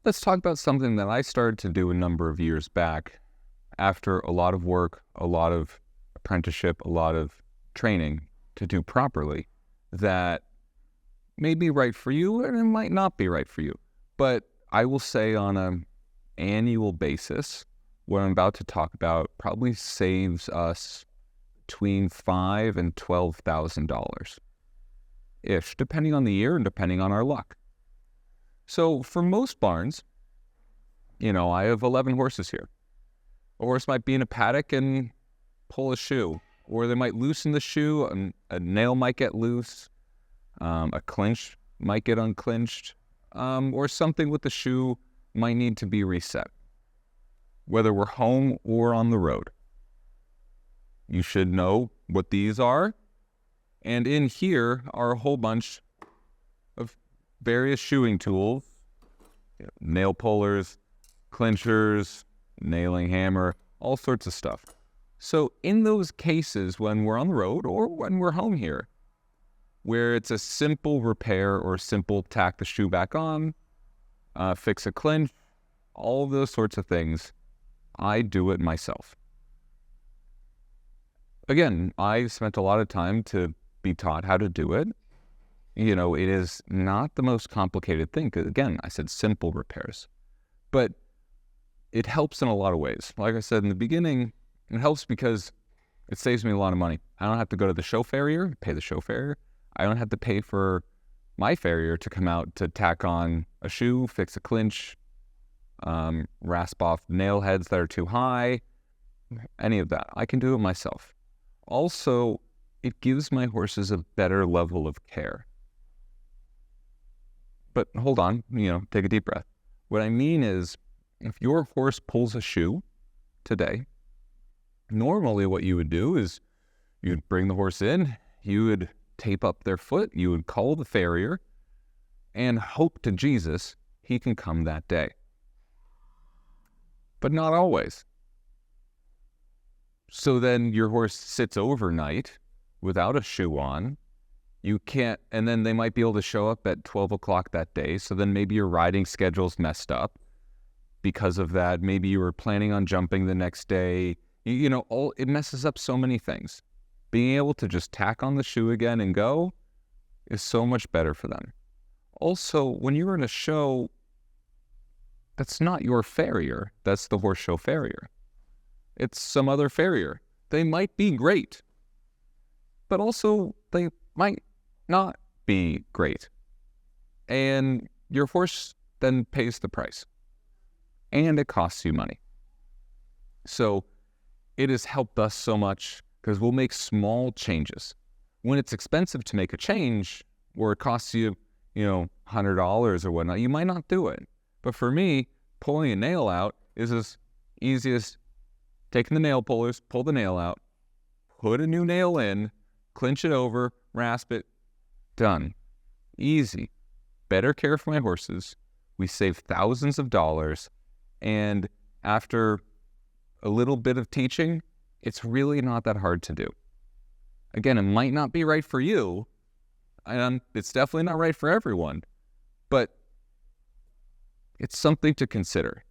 let's talk about something that I started to do a number of years back after a lot of work, a lot of apprenticeship, a lot of training to do properly that may be right for you and it might not be right for you. But I will say on an annual basis, what I'm about to talk about probably saves us between $5,000 and $12,000 ish, depending on the year and depending on our luck. So for most barns, I have 11 horses here. A horse might be in a paddock and pull a shoe, or they might loosen the shoe, and a nail might get loose, a clinch might get unclinched, or something with the shoe might need to be reset. Whether we're home or on the road, you should know what these are. And in here are a whole bunch of various shoeing tools, nail pullers, clinchers, nailing hammer, all sorts of stuff. So in those cases when we're on the road or when we're home here, where it's a simple repair or simple tack the shoe back on, fix a clinch, all of those sorts of things, I do it myself. Again, I spent a lot of time to be taught how to do it. It is not the most complicated thing, because again, I said simple repairs. But it helps in a lot of ways. Like I said in the beginning, it helps because it saves me a lot of money. I don't have to go to the show farrier, pay the show farrier. I don't have to pay for my farrier to come out to tack on a shoe, fix a clinch, rasp off nail heads that are too high, any of that. I can do it myself. Also, it gives my horses a better level of care. But hold on, take a deep breath. What I mean is, if your horse pulls a shoe today, normally what you would do is you'd bring the horse in, you would tape up their foot, you would call the farrier, and hope to Jesus he can come that day. But not always. So then your horse sits overnight without a shoe on. You can't, and then they might be able to show up at 12 o'clock that day. So then maybe your riding schedule's messed up because of that. Maybe you were planning on jumping the next day. It messes up so many things. Being able to just tack on the shoe again and go is so much better for them. Also, when you're in a show, that's not your farrier. That's the horse show farrier. It's some other farrier. They might be great, but also they might not be great. And your horse then pays the price. And it costs you money. So it has helped us so much because we'll make small changes. When it's expensive to make a change, or it costs you, $100 or whatnot, you might not do it. But for me, pulling a nail out is as easy as taking the nail pullers, pull the nail out, put a new nail in, clinch it over, rasp it, done. Easy. Better care for my horses. We save thousands of dollars. And after a little bit of teaching, it's really not that hard to do. Again, it might not be right for you, and it's definitely not right for everyone, but it's something to consider.